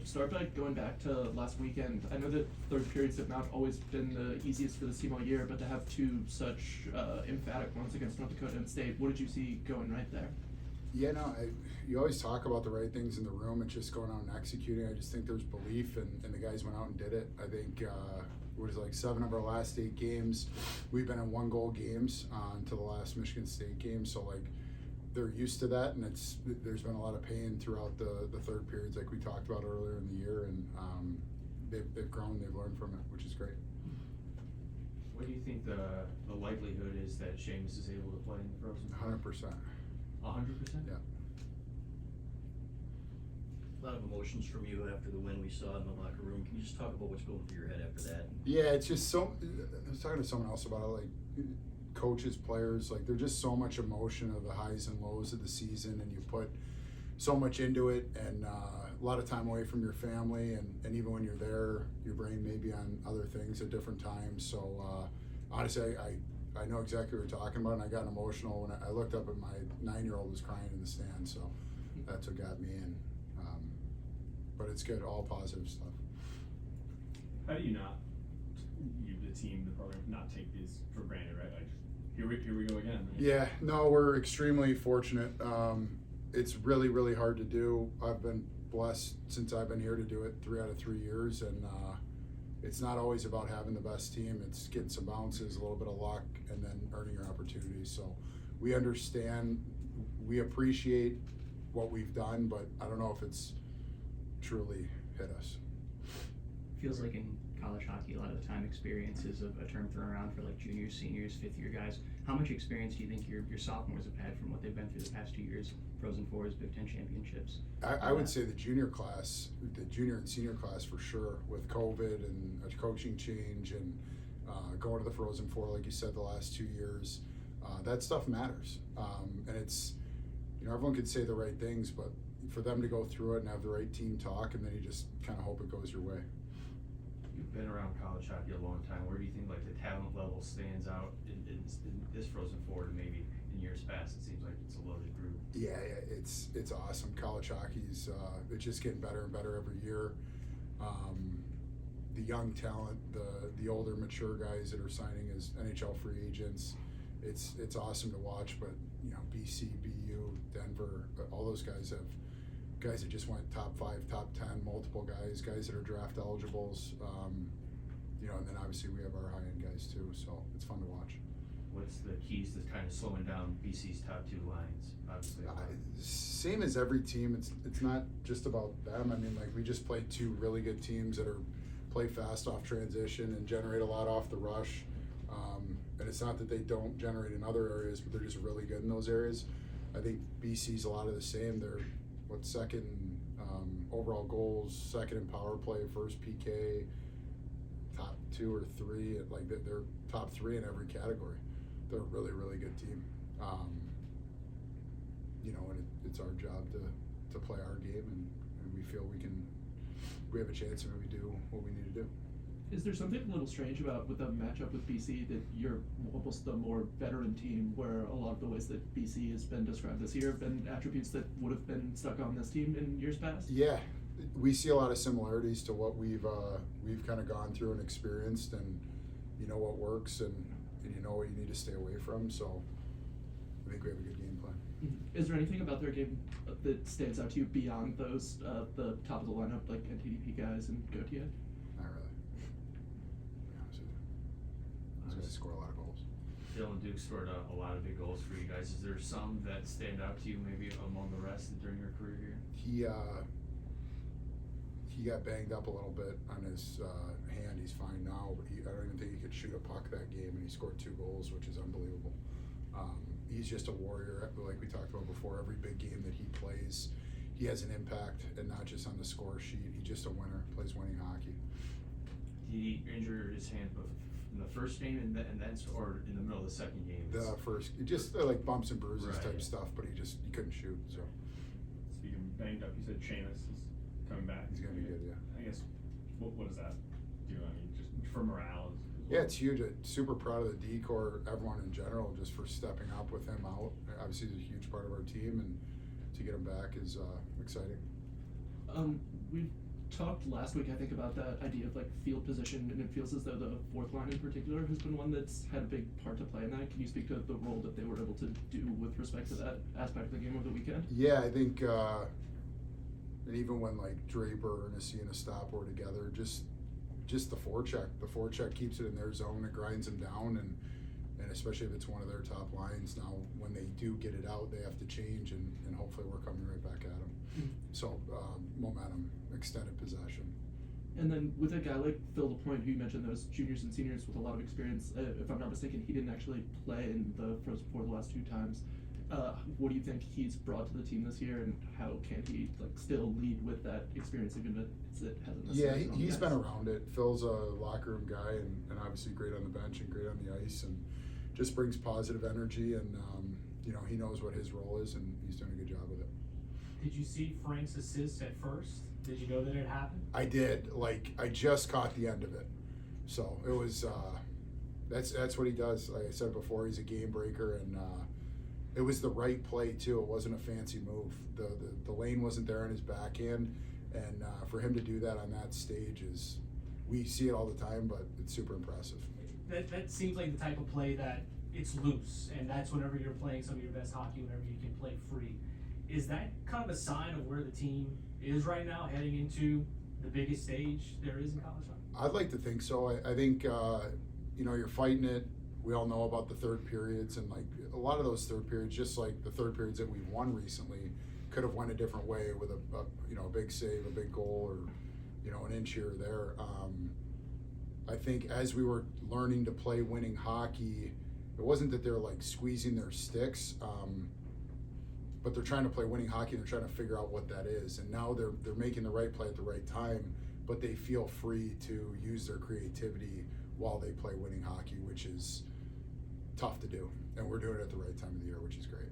Start by going back to last weekend. I know that third periods have not always been the easiest for this team all year, but to have two such emphatic ones against North Dakota and State, what did you see going right there? Yeah, no, you always talk about the right things in the room. It's just going out and executing. I just think there's belief, and the guys went out and did it. I think what is it, like 7 of our last 8 games, we've been in 1-goal games until the last Michigan State game. So like they're used to that, and there's been a lot of pain throughout the third periods, like we talked about earlier in the year, and they've grown, they've learned from it, which is great. What do you think the likelihood is that Seamus is able to play in the Frozen? 100%. 100%? Yeah. A lot of emotions from you after the win we saw in the locker room. Can you just talk about what's going through your head after that? Yeah, it's just so. I was talking to someone else about it, like coaches, players, like there's just so much emotion of the highs and lows of the season, and you put so much into it, and a lot of time away from your family, and even when you're there, your brain may be on other things at different times. So honestly, I know exactly what you're talking about, and I got emotional when I looked up at my 9-year-old was crying in the stand, so that's what got me in. But it's good, all positive stuff. How do you not, you, the team, the program, not take this for granted, right? Like, here we go again. Right? Yeah, no, we're extremely fortunate. It's really, really hard to do. I've been blessed since I've been here to do it 3 out of 3 years, and it's not always about having the best team. It's getting some bounces, a little bit of luck, and then earning your opportunities. So we understand, we appreciate what we've done, but I don't know if it's truly hit us. Feels like in college hockey, a lot of the time experience is a term thrown around for like juniors, seniors, 5th-year guys. How much experience do you think your sophomores have had from what they've been through the past 2 years, Frozen Fours, Big Ten championships? I would say the junior and senior class for sure, with COVID and a coaching change and going to the Frozen Four, like you said, the last 2 years. That stuff matters. And it's, everyone could say the right things, but for them to go through it and have the right team talk, and then you just kind of hope it goes your way. You've been around college hockey a long time. Where do you think like the talent level stands out in this Frozen Four, and maybe in years past? It seems like it's a loaded group. Yeah, it's awesome. College hockey's it's just getting better and better every year. The young talent, the older mature guys that are signing as NHL free agents, it's awesome to watch. But BC, BU, Denver, all those guys that just went top 5, top 10, multiple guys that are draft eligibles. And then obviously we have our high-end guys too, so it's fun to watch. What's the keys to kind of slowing down BC's top 2 lines? Obviously, same as every team. It's not just about them. I mean, like we just played 2 really good teams that play fast off transition and generate a lot off the rush. And it's not that they don't generate in other areas, but they're just really good in those areas. I think BC's a lot of the same. They're second overall goals, second in power play, first PK, top 2 or 3. Like they're top 3 in every category. They're a really, really good team. And it's our job to play our game, and we feel we have a chance and we do what we need to do. Is there something a little strange about with the matchup with BC that you're almost the more veteran team, where a lot of the ways that BC has been described this year have been attributes that would have been stuck on this team in years past? Yeah, we see a lot of similarities to what we've kind of gone through and experienced, and you know what works and you know what you need to stay away from. So I think we have a good game plan. Mm-hmm. Is there anything about their game that stands out to you beyond those the top of the lineup, like NTDP guys and Gauthier? Not really. To be honest with you. Those guys score a lot of goals. Dylan Duke scored a lot of big goals for you guys. Is there some that stand out to you maybe among the rest during your career here? He got banged up a little bit on his hand. He's fine now, but I don't even think he could shoot a puck that game, and he scored 2 goals, which is unbelievable. He's just a warrior, like we talked about before. Every big game that he plays, he has an impact, and not just on the score sheet. He's just a winner, plays winning hockey. He injured his hand in the first game and then or in the middle of the second game? The first, just like bumps and bruises Right. type stuff, but he couldn't shoot. So Speaking of banged up, you said Seamus is coming back. he's gonna be good, yeah. I guess, what does that do? I mean, just for morale as well. Yeah, it's huge. I'm super proud of the D-Corps, everyone in general, just for stepping up with him out. Obviously, he's a huge part of our team, and to get him back is exciting. We've talked last week, I think, about that idea of like field position, and it feels as though the fourth line in particular has been one that's had a big part to play in that. Can you speak to the role that they were able to do with respect to that aspect of the game over the weekend? Yeah, I think, and even when like Draper and Asina Stop were together, just the forecheck. The forecheck keeps it in their zone, it grinds them down, and especially if it's one of their top lines. Now, when they do get it out, they have to change, and hopefully we're coming right back at them. So, momentum, extended possession. And then with a guy like Phil LaPointe, who you mentioned those juniors and seniors with a lot of experience, if I'm not mistaken, he didn't actually play in the Frozen Four the last 2 times. What do you think he's brought to the team this year, and how can he like still lead with that experience, even if it hasn't necessarily been on the He's ice? been around it. Phil's a locker room guy, and obviously great on the bench and great on the ice, and just brings positive energy, and he knows what his role is, and he's doing a good job with it. Did you see Frank's assist at first? Did you know that it happened? I did. I just caught the end of it, so it was. That's what he does. Like I said before, he's a game breaker, and it was the right play too. It wasn't a fancy move. The lane wasn't there on his backhand, and for him to do that on that stage is, we see it all the time, but it's super impressive. That seems like the type of play that it's loose, and that's whenever you're playing some of your best hockey, whenever you can play free. Is that kind of a sign of where the team is right now, heading into the biggest stage there is in college hockey? I'd like to think so. I think you're fighting it. We all know about the third periods, and like a lot of those third periods, just like the third periods that we've won recently, could have went a different way with a big save, a big goal, or an inch here or there. I think as we were learning to play winning hockey, it wasn't that they're like squeezing their sticks, but they're trying to play winning hockey, and they're trying to figure out what that is. And now they're making the right play at the right time, but they feel free to use their creativity while they play winning hockey, which is tough to do. And we're doing it at the right time of the year, which is great.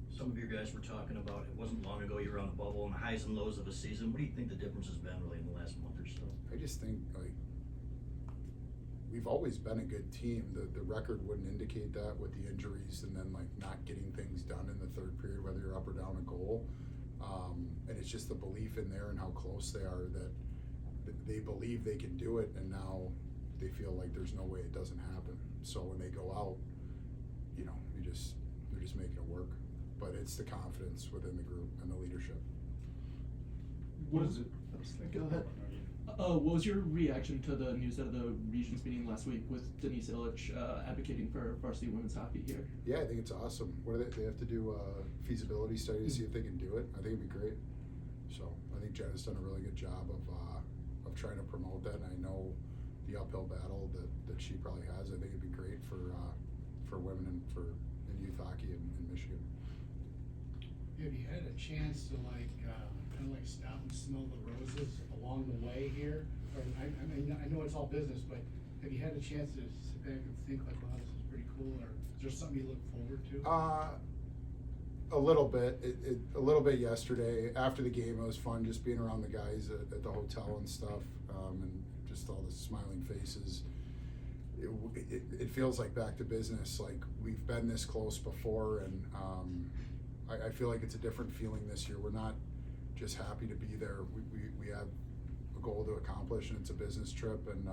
Some of your guys were talking about, it wasn't long ago you were on the bubble and the highs and lows of a season. What do you think the difference has been really in the last month or so? I just think we've always been a good team. The record wouldn't indicate that with the injuries and then not getting things done in the third period, whether you're up or down a goal. And it's just the belief in there and how close they are that they believe they can do it, and now they feel like there's no way it doesn't happen. So when they go out, they're just making it work. But it's the confidence within the group and the leadership. What is it? Go ahead. What was your reaction to the news out of the Regions meeting last week with Denise Illich advocating for varsity women's hockey here? Yeah, I think it's awesome. What do they have to do a feasibility study to see if they can do it? I think it'd be great. So I think Jenna's done a really good job of trying to promote that, and I know the uphill battle that she probably has. I think it'd be great for women and in youth hockey in Michigan. Have you had a chance to kind of stop and smell the roses along the way here? Or, I know it's all business, but have you had a chance to sit back and think wow, this is pretty cool, or is there something you look forward to? A little bit. A little bit yesterday after the game. It was fun just being around the guys at the hotel and stuff, and just all the smiling faces. It feels like back to business. Like we've been this close before, and I feel like it's a different feeling this year. We're not just happy to be there. We have a goal to accomplish, and it's a business trip, and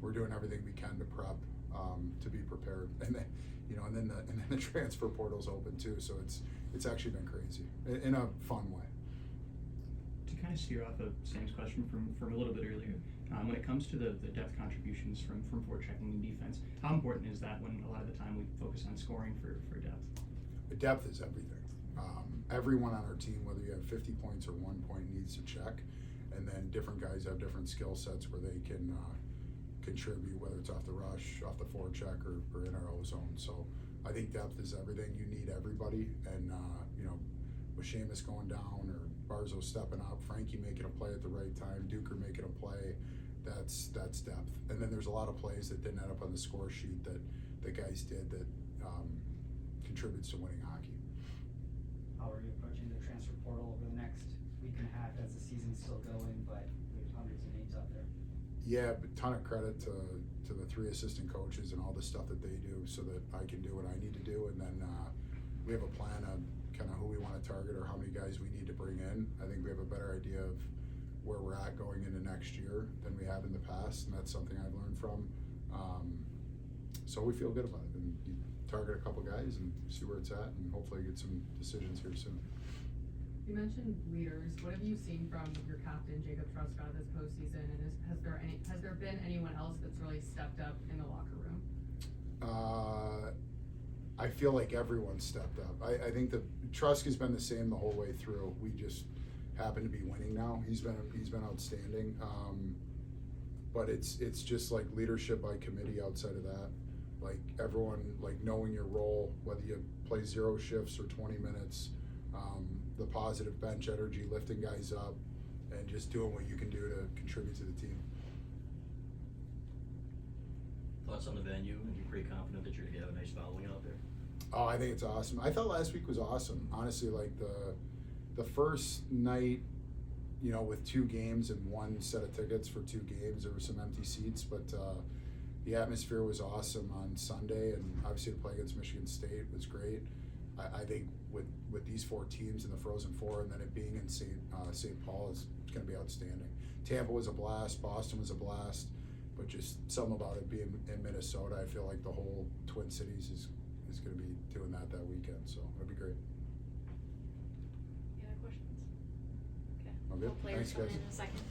we're doing everything we can to prep to be prepared. And then, and then the transfer portal's open too. So it's actually been crazy in a fun way. To kind of steer off of Sam's question from a little bit earlier, when it comes to the depth contributions from forechecking and defense, how important is that when a lot of the time we focus on scoring for depth? The depth is everything. Everyone on our team, whether you have 50 points or 1 point, needs to check, and then different guys have different skill sets where they can contribute, whether it's off the rush, off the forecheck, or in our O zone. So I think depth is everything. You need everybody, and with Seamus going down or Barzo stepping up, Frankie making a play at the right time, Duker making a play, that's depth. And then there's a lot of plays that didn't end up on the score sheet that the guys did that contributes to winning hockey. How are you approaching the transfer portal over the next week and a half as the season's still going, but there's hundreds of names out there? Yeah, but ton of credit to the 3 assistant coaches and all the stuff that they do so that I can do what I need to do. And then we have a plan of kind of who we want to target or how many guys we need to bring in. I think we have a better idea of where we're at going into next year than we have in the past, and that's something I've learned from. So we feel good about it, and you target a couple guys and see where it's at, and hopefully get some decisions here soon. You mentioned leaders. What have you seen from your captain, Jacob Truscott, this postseason? And has there been anyone else that's really stepped up in the locker room? I feel like everyone stepped up. I think that Trusk has been the same the whole way through. We just happen to be winning now. He's been outstanding. But it's just like leadership by committee outside of that. Like everyone, like knowing your role, whether you play 0 shifts or 20 minutes, the positive bench energy, lifting guys up, and just doing what you can do to contribute to the team. Thoughts on the venue? Are you pretty confident that you're gonna have a nice following out there? Oh, I think it's awesome. I thought last week was awesome. Honestly, like the first night, you know, with 2 games and 1 set of tickets for 2 games, there were some empty seats, but the atmosphere was awesome on Sunday, and obviously to play against Michigan State was great. I think with these 4 teams in the Frozen Four, and then it being in St. Paul is going to be outstanding. Tampa was a blast, Boston was a blast, but just something about it being in Minnesota, I feel like the whole Twin Cities is going to be doing that weekend, so it'll be great. Any other questions? Okay. All good? All players Thanks, coming guys. in a second.